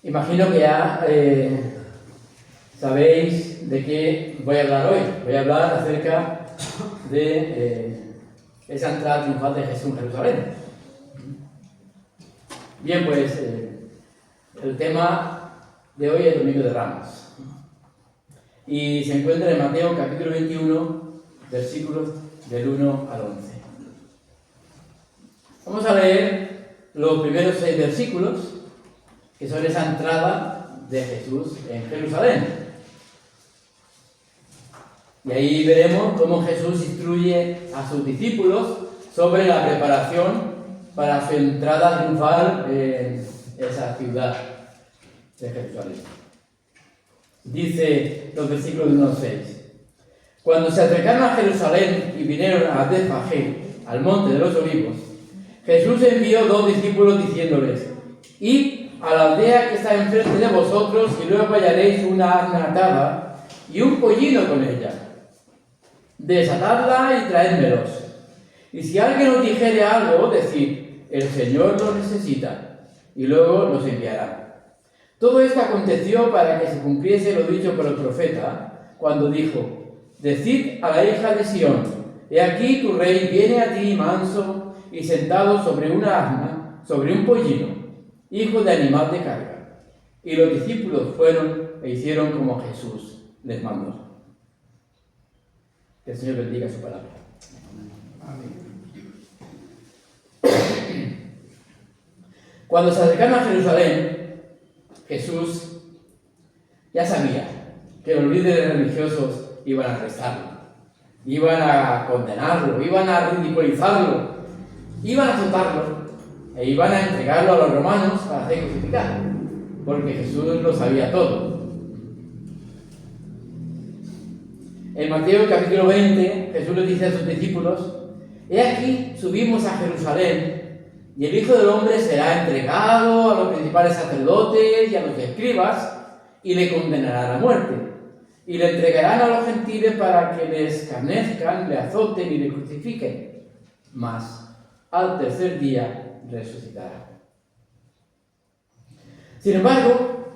Imagino que ya sabéis de qué voy a hablar hoy. Voy a hablar acerca de esa entrada triunfal de Jesús en Jerusalén. Bien, pues el tema de hoy es el Domingo de Ramos. Y se encuentra en Mateo capítulo 21, versículos del 1 al 11. Vamos a leer los primeros 6 versículos, que son esa entrada de Jesús en Jerusalén. Y ahí veremos cómo Jesús instruye a sus discípulos sobre la preparación para su entrada triunfal en esa ciudad de Jerusalén. Dice los versículos 1 al 6. Cuando se acercaron a Jerusalén y vinieron a Betfagé, al monte de los olivos, Jesús envió 2 discípulos diciéndoles: id a la aldea que está enfrente de vosotros y luego hallaréis una asna atada y un pollino con ella. Desatadla y traédmelos. Y si alguien os dijere algo, decid: el Señor lo necesita, y luego los enviará. Todo esto aconteció para que se cumpliese lo dicho por el profeta, cuando dijo: decid a la hija de Sión: he aquí tu rey viene a ti manso y sentado sobre una asna, sobre un pollino, hijo de animal de carga. Y los discípulos fueron e hicieron como Jesús les mandó. Que el Señor bendiga su palabra. Amén. Cuando se acercaron a Jerusalén, Jesús ya sabía que los líderes religiosos iban a arrestarlo, iban a condenarlo, iban a ridiculizarlo, iban a azotarlo e iban a entregarlo a los romanos para ser crucificado, porque Jesús lo sabía todo. En Mateo capítulo 20, Jesús le dice a sus discípulos: he aquí subimos a Jerusalén, y el Hijo del Hombre será entregado a los principales sacerdotes y a los escribas, y le condenarán a muerte, y le entregarán a los gentiles para que le escarnezcan, le azoten y le crucifiquen, mas al tercer día resucitará. Sin embargo,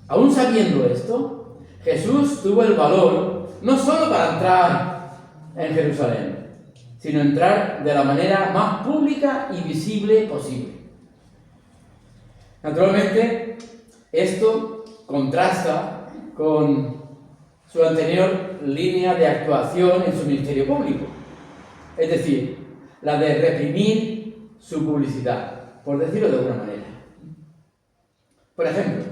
aún sabiendo esto, Jesús tuvo el valor no solo para entrar en Jerusalén, sino entrar de la manera más pública y visible posible. Naturalmente, esto contrasta con su anterior línea de actuación en su ministerio público, es decir, la de reprimir su publicidad, por decirlo de alguna manera. Por ejemplo,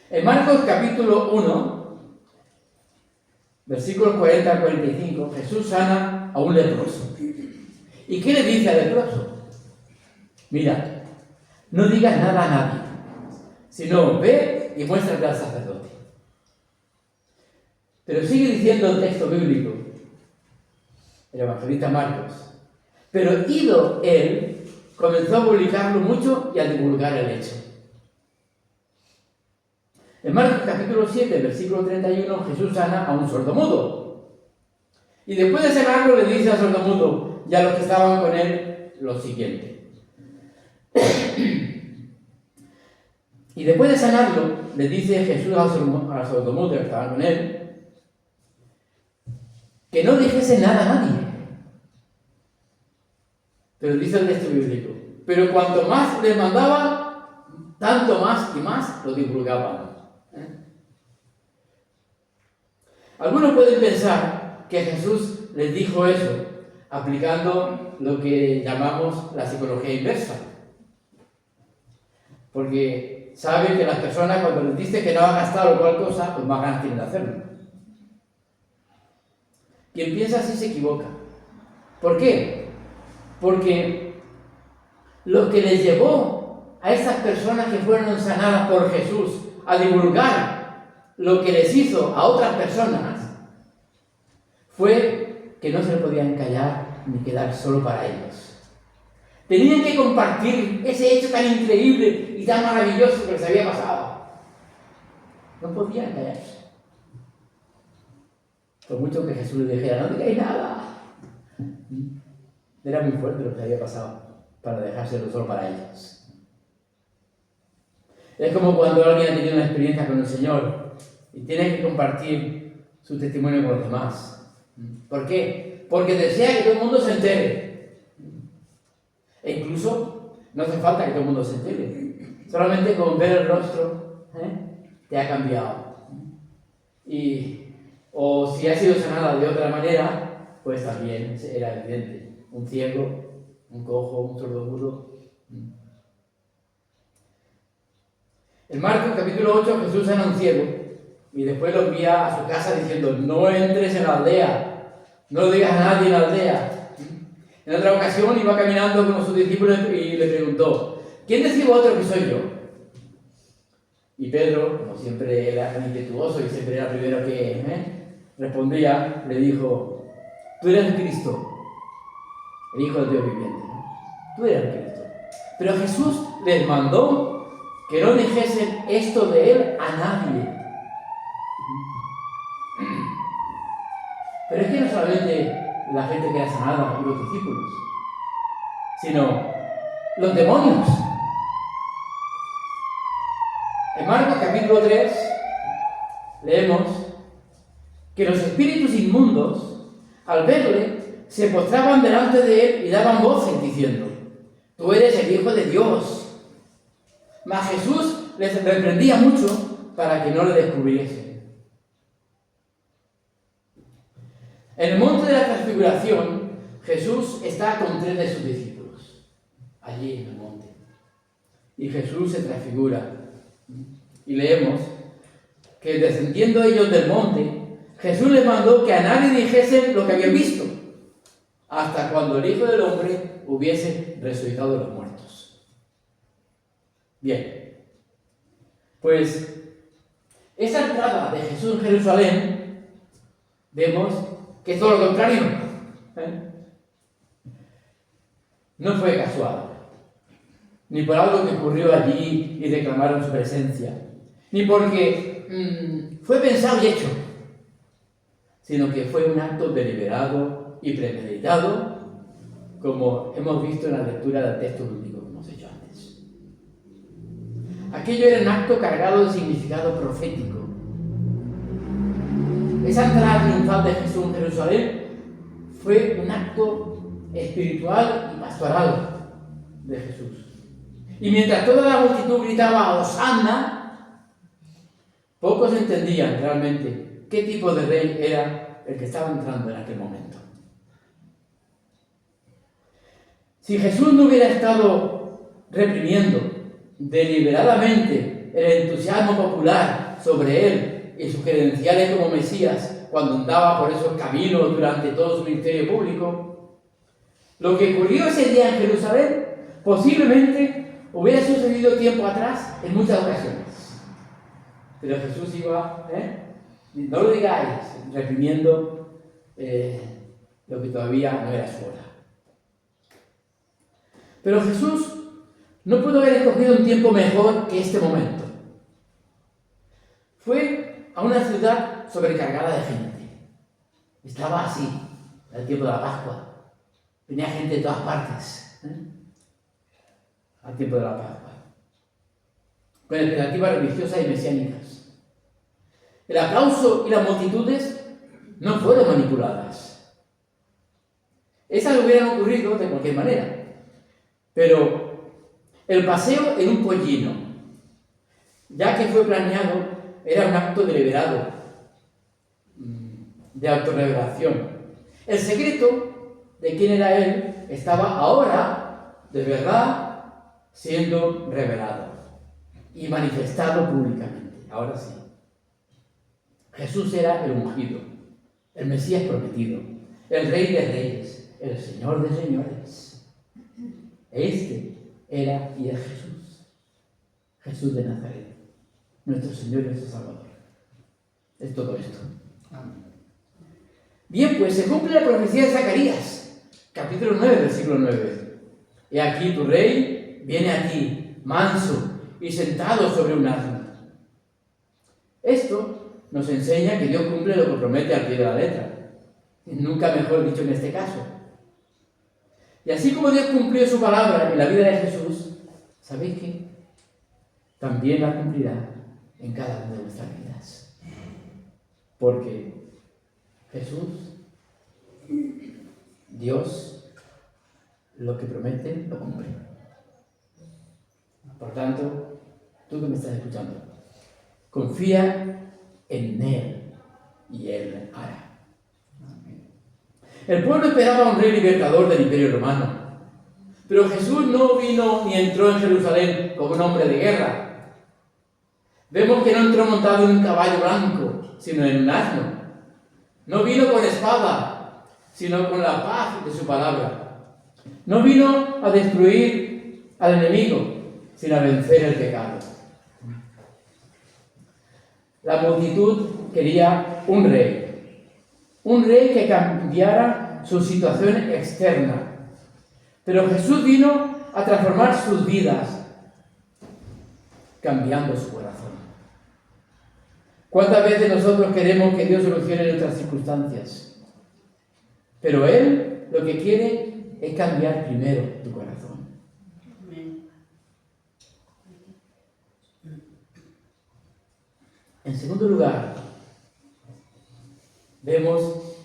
en Marcos capítulo 1, versículos 40 al 45, Jesús sana a un leproso. ¿Y qué le dice al leproso? Mira, no digas nada a nadie, sino ve y muéstrate al sacerdote. Pero sigue diciendo el texto bíblico, el evangelista Marcos: pero ido él, comenzó a publicarlo mucho y a divulgar el hecho. En Marcos capítulo 7, versículo 31, Jesús sana a un sordomudo. Y después de sanarlo le dice al sordomudo y a los que estaban con él lo siguiente. Y después de sanarlo, le dice Jesús al sordomudo que estaba con él que no dijese nada a nadie. Pero dice el texto bíblico: pero cuanto más les mandaba, tanto más y más lo divulgaban. Algunos pueden pensar que Jesús les dijo eso aplicando lo que llamamos la psicología inversa, porque saben que las personas, cuando les dicen que no hagan tal o cual cosa, pues más ganas tienen de hacerlo. Quien piensa así se equivoca. ¿Por qué? Porque lo que les llevó a esas personas que fueron sanadas por Jesús a divulgar lo que les hizo a otras personas fue que no se lo podían callar ni quedar solo para ellos. Tenían que compartir ese hecho tan increíble y tan maravilloso que les había pasado. No podían callarse. Por mucho que Jesús les dijera: no digáis nada. Era muy fuerte lo que había pasado para dejárselo solo para ellos. Es como cuando alguien ha tenido una experiencia con el Señor y tiene que compartir su testimonio con los demás. ¿Por qué? Porque desea que todo el mundo se entere. E incluso no hace falta que todo el mundo se entere. Solamente con ver el rostro, te ha cambiado. O si ha sido sanada de otra manera, pues también era evidente. Un ciego, un cojo, un sordomudo. En Marcos capítulo 8 Jesús sana a un ciego y después lo envía a su casa diciendo: no entres en la aldea, no lo digas a nadie en la aldea. En otra ocasión iba caminando con sus discípulos y le preguntó: ¿quién decís vosotros que soy yo? Y Pedro, como siempre era impetuoso y siempre era el primero que respondía, le dijo: tú eres el Cristo, el Hijo del Dios viviente. Tú eres el Cristo. Pero Jesús les mandó que no dijesen esto de él a nadie. Pero es que no solamente la gente que era sanada y los discípulos, sino los demonios. En Marcos capítulo 3 leemos que los espíritus inmundos, al verle, se postraban delante de él y daban voces diciendo: tú eres el Hijo de Dios. Mas Jesús les reprendía mucho para que no le descubriesen. En el monte de la transfiguración, Jesús está con 3 de sus discípulos, allí en el monte. Y Jesús se transfigura. Y leemos que descendiendo ellos del monte, Jesús les mandó que a nadie dijesen lo que habían visto, hasta cuando el Hijo del Hombre hubiese resucitado de los muertos. Bien, pues esa entrada de Jesús en Jerusalén, vemos que es todo lo contrario. No fue casual, ni por algo que ocurrió allí y reclamaron su presencia, ni porque fue pensado y hecho, sino que fue un acto deliberado y premeditado, como hemos visto en la lectura del texto bíblico que hemos hecho antes. Aquello era un acto cargado de significado profético. Esa entrada triunfal de Jesús en Jerusalén fue un acto espiritual y pastoral de Jesús. Y mientras toda la multitud gritaba Hosanna, pocos entendían realmente qué tipo de rey era el que estaba entrando en aquel momento. Si Jesús no hubiera estado reprimiendo deliberadamente el entusiasmo popular sobre él y sus credenciales como Mesías cuando andaba por esos caminos durante todo su ministerio público, lo que ocurrió ese día en Jerusalén posiblemente hubiera sucedido tiempo atrás en muchas ocasiones. Pero Jesús iba, no lo digáis, reprimiendo lo que todavía no era su hora. Pero Jesús no pudo haber escogido un tiempo mejor que este momento. Fue a una ciudad sobrecargada de gente. Estaba así, al tiempo de la Pascua. Venía gente de todas partes, al tiempo de la Pascua, con expectativas religiosas y mesiánicas. El aplauso y las multitudes no fueron manipuladas. Esas hubieran ocurrido de cualquier manera. Pero el paseo en un pollino, ya que fue planeado, era un acto deliberado, de autorrevelación. El secreto de quién era él estaba ahora, de verdad, siendo revelado y manifestado públicamente. Ahora sí. Jesús era el ungido, el Mesías prometido, el Rey de Reyes, el Señor de Señores. Este era y es Jesús, Jesús de Nazaret, nuestro Señor y nuestro Salvador. Es todo esto. Amén. Bien, pues se cumple la profecía de Zacarías, capítulo 9, versículo 9. He aquí tu rey viene a ti, manso y sentado sobre un asno. Esto nos enseña que Dios cumple lo que promete al pie de la letra. Nunca mejor dicho en este caso. Y así como Dios cumplió su palabra en la vida de Jesús, ¿sabéis qué? también la cumplirá en cada una de nuestras vidas. Porque Jesús, Dios, lo que promete, lo cumple. Por tanto, tú que me estás escuchando, confía en Él y Él hará. El pueblo esperaba un rey libertador del Imperio Romano, pero Jesús no vino ni entró en Jerusalén como un hombre de guerra. Vemos que no entró montado en un caballo blanco, sino en un asno. No vino con espada, sino con la paz de su palabra. No vino a destruir al enemigo, sino a vencer el pecado. La multitud quería un rey que cambiara su situación externa. Pero Jesús vino a transformar sus vidas, cambiando su corazón. ¿Cuántas veces nosotros queremos que Dios solucione nuestras circunstancias? Pero Él lo que quiere es cambiar primero tu corazón. En segundo lugar, vemos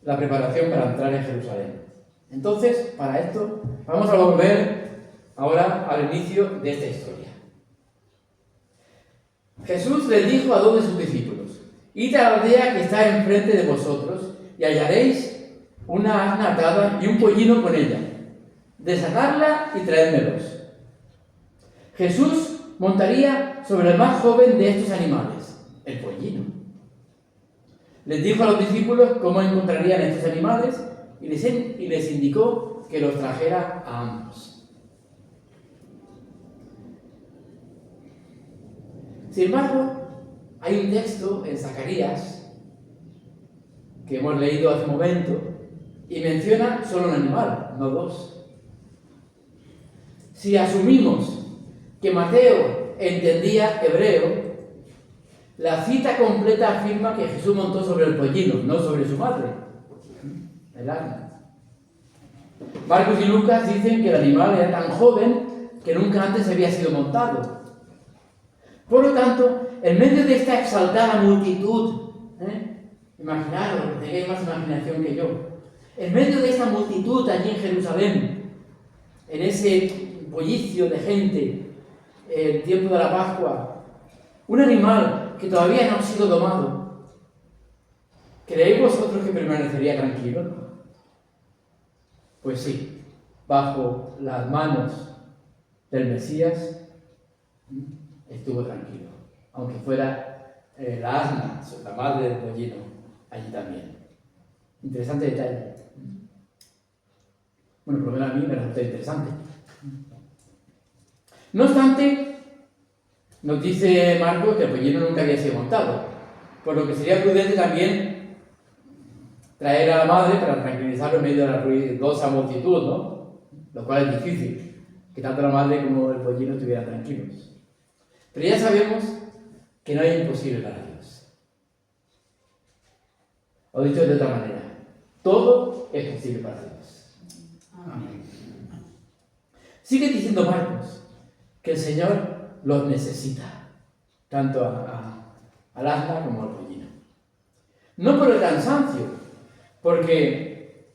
la preparación para entrar en Jerusalén. Entonces, para esto, vamos a volver ahora al inicio de esta historia. Jesús les dijo a 2 de sus discípulos: id a la aldea que está enfrente de vosotros y hallaréis una asna atada y un pollino con ella. Desatadla y traédmelos. Jesús montaría sobre el más joven de estos animales, el pollino. Les dijo a los discípulos cómo encontrarían estos animales y les indicó que los trajera a ambos. Sin embargo, hay un texto en Zacarías que hemos leído hace un momento y menciona solo un animal, no 2. Si asumimos que Mateo entendía hebreo, la cita completa afirma que Jesús montó sobre el pollino, no sobre su madre, el asna. Marcos y Lucas dicen que el animal era tan joven que nunca antes había sido montado. Por lo tanto, en medio de esta exaltada multitud, imaginaros, tenéis más imaginación que yo, en medio de esta multitud allí en Jerusalén, en ese bullicio de gente, el tiempo de la Pascua, un animal que todavía no ha sido domado, ¿creéis vosotros que permanecería tranquilo? Pues sí, bajo las manos del Mesías estuvo tranquilo, aunque fuera la asna, la madre del pollino, allí también. Interesante detalle. Bueno, por lo menos a mí me resulta interesante. No obstante, nos dice Marcos que el pollino nunca había sido montado, por lo que sería prudente también traer a la madre para tranquilizarlo en medio de la ruidosa multitud, ¿no? Lo cual es difícil, que tanto la madre como el pollino estuvieran tranquilos. Pero ya sabemos que no hay imposible para Dios. O dicho de otra manera, todo es posible para Dios. Amén. Sigue diciendo Marcos que el Señor los necesita, tanto al asna como al pollino. No por el cansancio, porque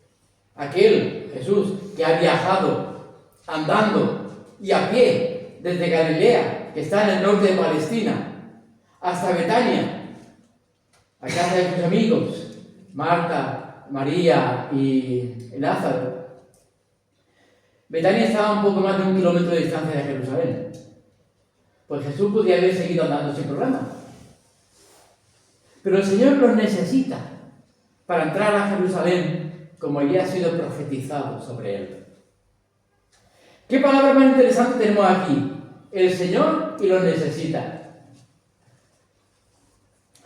aquel Jesús que ha viajado andando y a pie desde Galilea, que está en el norte de Palestina, hasta Betania, a casa de sus amigos, Marta, María y Lázaro. Betania estaba a un poco más de 1 kilómetro de distancia de Jerusalén. Pues Jesús podía haber seguido andando sin problema. Pero el Señor los necesita para entrar a Jerusalén como había sido profetizado sobre él. ¿Qué palabra más interesante tenemos aquí? El Señor y los necesita.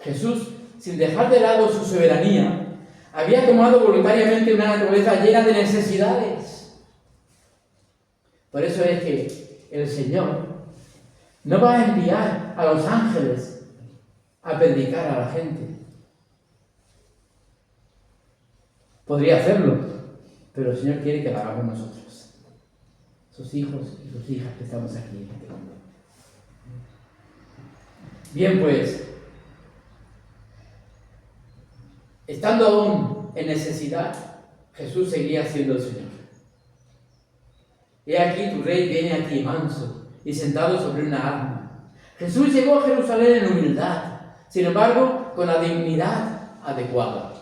Jesús, sin dejar de lado su soberanía, había tomado voluntariamente una naturaleza llena de necesidades. Por eso es que el Señor no va a enviar a los ángeles a predicar a la gente. Podría hacerlo, pero el Señor quiere que lo hagamos nosotros, sus hijos y sus hijas que estamos aquí en este mundo. Bien, pues, estando aún en necesidad, Jesús seguía siendo el Señor. He aquí tu rey viene a ti manso y sentado sobre una asna. Jesús llegó a Jerusalén en humildad, sin embargo, con la dignidad adecuada.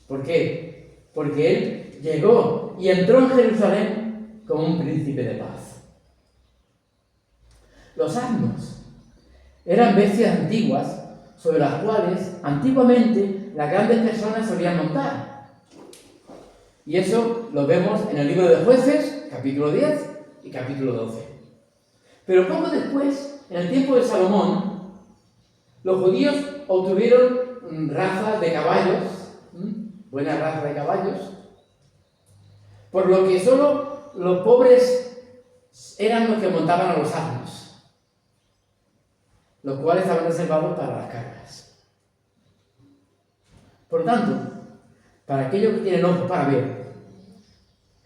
¿Por qué? Porque Él llegó y entró en Jerusalén como un príncipe de paz. Los asnos eran bestias antiguas sobre las cuales antiguamente las grandes personas solían montar. Y eso lo vemos en el libro de Jueces, capítulo 10 y capítulo 12. Pero poco después, en el tiempo de Salomón, los judíos obtuvieron razas de caballos, buena raza de caballos, por lo que solo los pobres eran los que montaban a los asnos, los cuales estaban reservados para las cargas. Por tanto, para aquellos que tienen ojos para ver,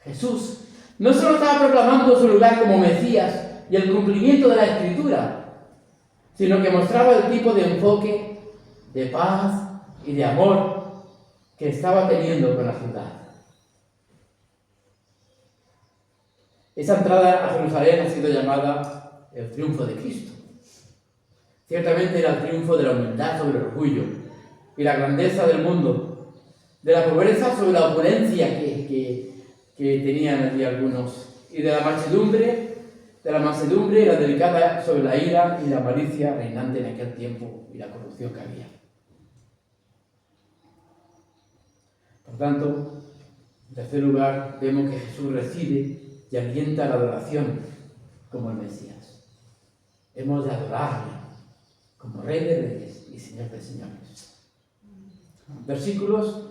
Jesús no solo estaba proclamando su lugar como Mesías y el cumplimiento de la Escritura, sino que mostraba el tipo de enfoque de paz y de amor que estaba teniendo con la ciudad. Esa entrada a Jerusalén ha sido llamada el triunfo de Cristo. Ciertamente era el triunfo de la humildad sobre el orgullo y la grandeza del mundo, de la pobreza sobre la opulencia que tenían allí algunos, y de la mansedumbre y la delicada sobre la ira y la malicia reinante en aquel tiempo y la corrupción que había. Por tanto, en tercer lugar, vemos que Jesús recibe y alienta la adoración como el Mesías. Hemos de adorarle como Rey de Reyes y Señor de Señores. Versículos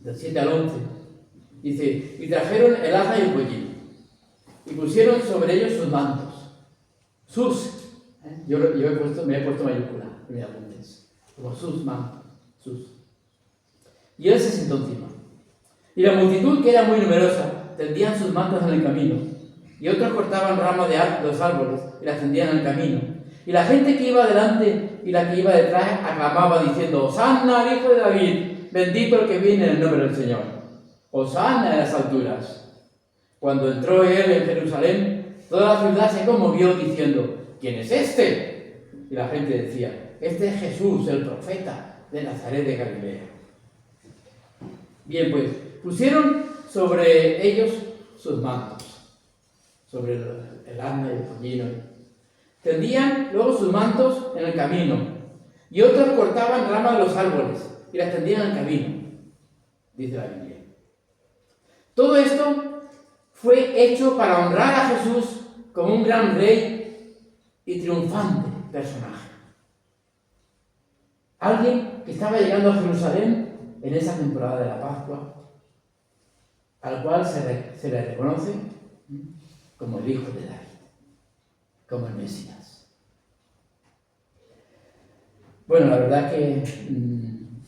del 7 al 11. Dice, y trajeron el asna y el pollino, y pusieron sobre ellos sus mantos. Yo me he puesto mayúscula, en mis apuntes. Como sus mantos, sus. Y él se sentó encima. Y la multitud, que era muy numerosa, tendían sus mantos en el camino. Y otros cortaban ramas de los árboles y las tendían en el camino. Y la gente que iba delante y la que iba detrás aclamaba diciendo, Hosanna al Hijo de David, bendito el que viene en el nombre del Señor. Hosanna en las alturas. Cuando entró él en Jerusalén, toda la ciudad se conmovió diciendo, ¿quién es este? Y la gente decía, este es Jesús, el profeta de Nazaret de Galilea. Bien, pues, pusieron sobre ellos sus mantos, sobre el asna y el pollino. Tendían luego sus mantos en el camino, y otros cortaban ramas de los árboles y las tendían en el camino, dice la Biblia. Todo esto fue hecho para honrar a Jesús como un gran rey y triunfante personaje. Alguien que estaba llegando a Jerusalén en esa temporada de la Pascua, al cual se le reconoce como el Hijo de David, como el Mesías. Bueno, la verdad que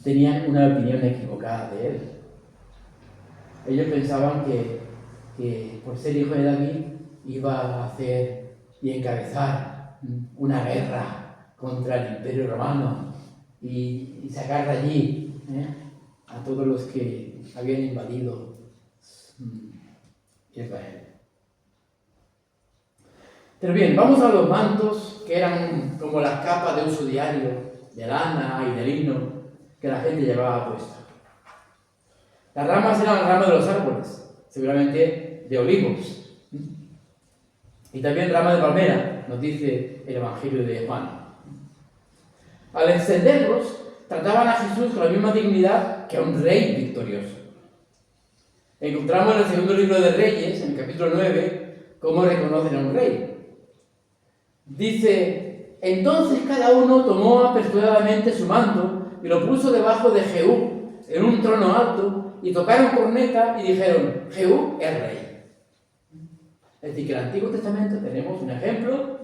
tenían una opinión equivocada de él. Ellos pensaban que por ser hijo de David iba a hacer y encabezar una guerra contra el Imperio Romano y sacar de allí a todos los que habían invadido Israel. Pero bien, vamos a los mantos, que eran como las capas de uso diario, de lana y de lino, que la gente llevaba puesta. Las ramas eran las ramas de los árboles, seguramente de olivos. Y también ramas de palmera, nos dice el Evangelio de Juan. Al extenderlos, trataban a Jesús con la misma dignidad que a un rey victorioso. Encontramos en el segundo libro de Reyes, en el capítulo 9, cómo reconocen a un rey. Dice, entonces cada uno tomó apresuradamente su manto y lo puso debajo de Jehú, en un trono alto, y tocaron corneta y dijeron, Jehú es rey. Es decir, que en el Antiguo Testamento tenemos un ejemplo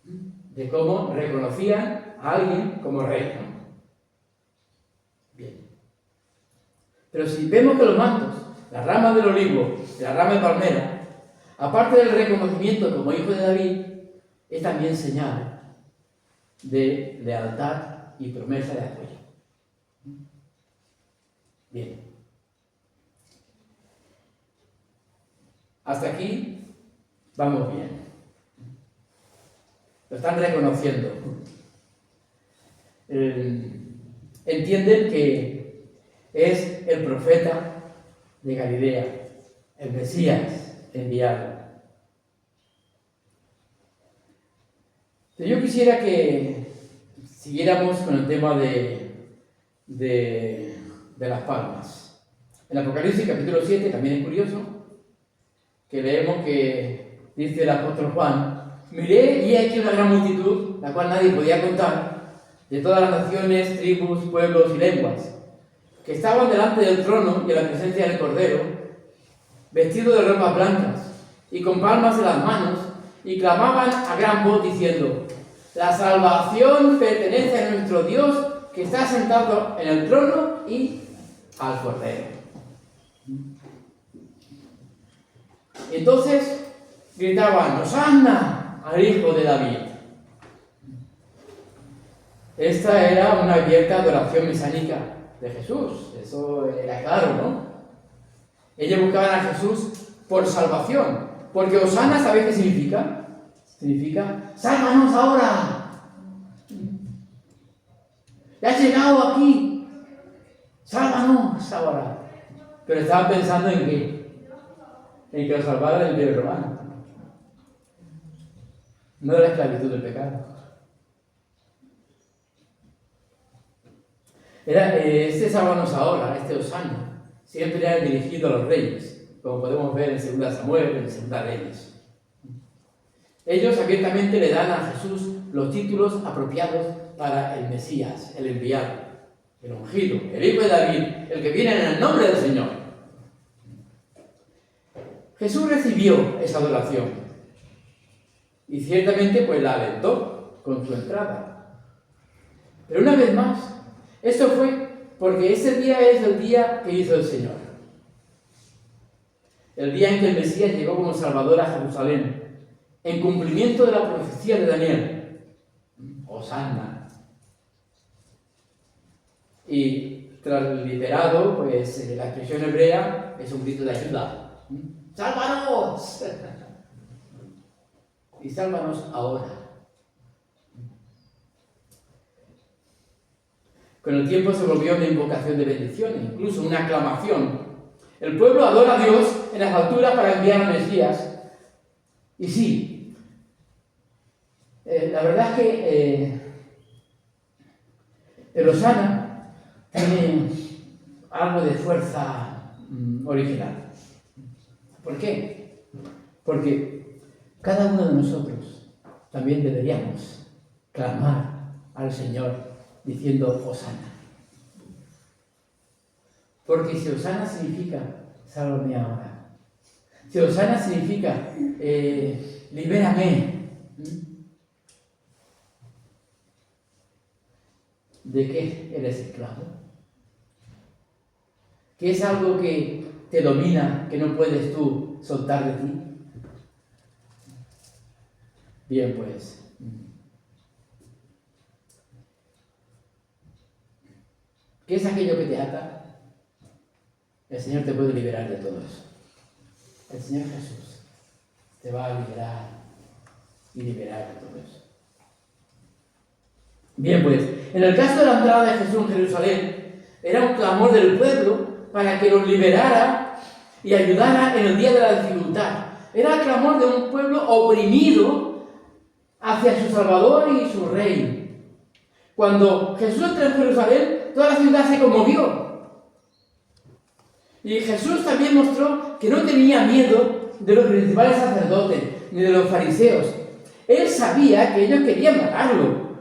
de cómo reconocían a alguien como rey, ¿no? Bien. Pero si vemos que los mantos, las ramas del olivo y la rama de palmera, aparte del reconocimiento como hijo de David, es también señal de lealtad y promesa de apoyo. Bien. Hasta aquí vamos bien. Lo están reconociendo. Entienden que es el profeta de Galilea, el Mesías enviado. Pero yo quisiera que siguiéramos con el tema de las palmas. En Apocalipsis capítulo 7 también es curioso que leemos que dice el apóstol Juan: miré y he aquí una gran multitud, la cual nadie podía contar, de todas las naciones, tribus, pueblos y lenguas, que estaban delante del trono y en la presencia del Cordero, vestidos de ropas blancas y con palmas en las manos, y clamaban a gran voz diciendo: la salvación pertenece a nuestro Dios, que está sentado en el trono y al Cordero. Entonces gritaban: ¡Hosanna al Hijo de David! Esta era una abierta adoración mesánica de Jesús, eso era claro, ¿no? Ellos buscaban a Jesús por salvación, porque Hosanna, ¿sabéis qué significa? Significa: ¡sálvanos ahora! ¡Ya has llegado aquí! ¡Sálvanos ahora! Pero estaban pensando en qué, en que los salvara del Imperio Romano, no de la esclavitud del pecado. Este sálvanos ahora, este Hosanna, siempre era dirigido a los reyes, como podemos ver en 2 Samuel, en 2 Reyes. Ellos abiertamente le dan a Jesús los títulos apropiados para el Mesías, el enviado, el ungido, el Hijo de David, el que viene en el nombre del Señor. Jesús recibió esa adoración y ciertamente pues la alentó con su entrada. Pero una vez más, esto fue porque ese día es el día que hizo el Señor. El día en que el Mesías llegó como Salvador a Jerusalén, en cumplimiento de la profecía de Daniel. Hosanna. Y transliterado, pues la expresión hebrea es un grito de ayuda. ¡Sálvanos! Y sálvanos ahora. Con el tiempo se volvió una invocación de bendición, incluso una aclamación. El pueblo adora a Dios en las alturas para enviar al Mesías. Y sí, la verdad es que el Hosanna tiene algo de fuerza original. ¿Por qué? Porque cada uno de nosotros también deberíamos clamar al Señor diciendo Hosanna. Porque si Hosanna significa sálvame ahora, si Hosanna significa libérame, ¿de qué eres esclavo? ¿Qué es algo que te domina, que no puedes tú soltar de ti? Bien, pues, ¿qué es aquello que te ata? El Señor te puede liberar de todo eso. El Señor Jesús te va a liberar y liberar de todo eso. Bien, pues, en el caso de la entrada de Jesús en Jerusalén, era un clamor del pueblo para que los liberara y ayudara en el día de la dificultad. Era el clamor de un pueblo oprimido hacia su Salvador y su Rey. Cuando Jesús entró en Jerusalén, toda la ciudad se conmovió. Y Jesús también mostró que no tenía miedo de los principales sacerdotes ni de los fariseos. Él sabía que ellos querían matarlo.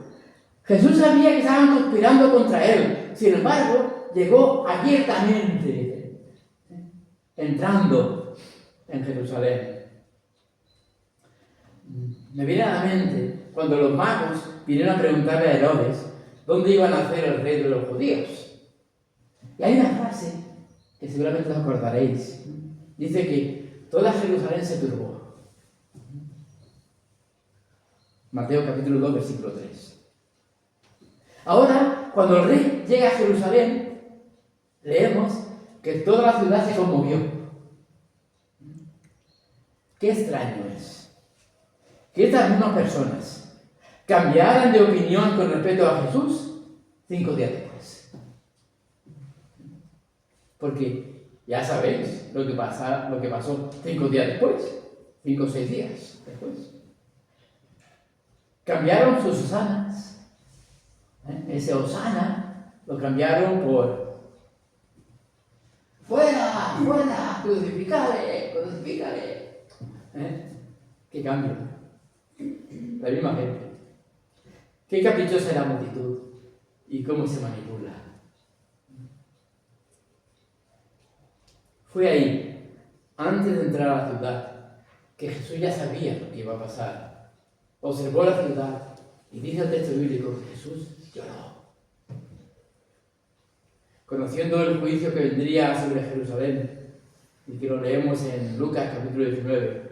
Jesús sabía que estaban conspirando contra él. Sin embargo, llegó abiertamente, entrando en Jerusalén. Me viene a la mente cuando los magos vinieron a preguntarle a Herodes dónde iban a nacer el rey de los judíos. Y hay una frase que seguramente os acordaréis. Dice que toda Jerusalén se turbó. Mateo capítulo 2, versículo 3. Ahora, cuando el rey llega a Jerusalén, leemos que toda la ciudad se conmovió. Qué extraño es que estas mismas personas cambiaran de opinión con respecto a Jesús 5 días después. Porque ya sabéis lo que pasó 5 días después, 5 o 6 días después. Cambiaron sus hosanas. Ese hosana lo cambiaron por ¡fuera! ¡Fuera! ¡Crucificale! ¡Crucificale! ¿Qué cambio? La misma gente. Qué caprichosa es la multitud y cómo se manipula. Fue ahí, antes de entrar a la ciudad, que Jesús ya sabía lo que iba a pasar. Observó la ciudad y dice el texto bíblico que Jesús lloró. Conociendo el juicio que vendría sobre Jerusalén, y que lo leemos en Lucas capítulo 19.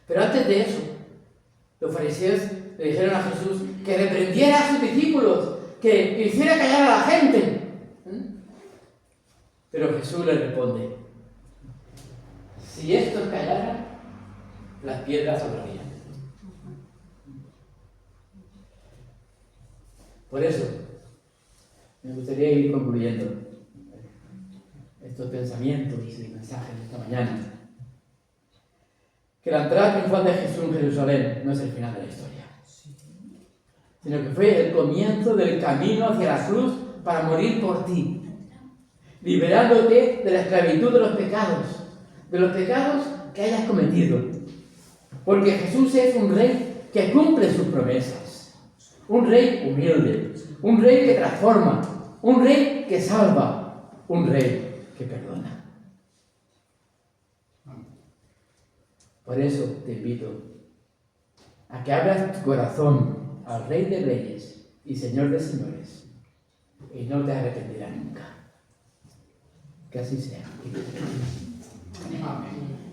Pero antes de eso, los fariseos le dijeron a Jesús que reprendiera a sus discípulos, que hiciera callar a la gente. Pero Jesús le responde: si estos callaran, las piedras hablarían. Por eso, me gustaría ir concluyendo estos pensamientos y mensajes de esta mañana. Que la entrada triunfal de Jesús en Jerusalén no es el final de la historia, sino que fue el comienzo del camino hacia la cruz para morir por ti, liberándote de la esclavitud de los pecados que hayas cometido. Porque Jesús es un rey que cumple sus promesas, un rey humilde, un rey que transforma, un rey que salva, un rey que perdona. Por eso te invito a que abras tu corazón al Rey de Reyes y Señor de Señores, y no te arrepentirás nunca. Que así sea. Amén.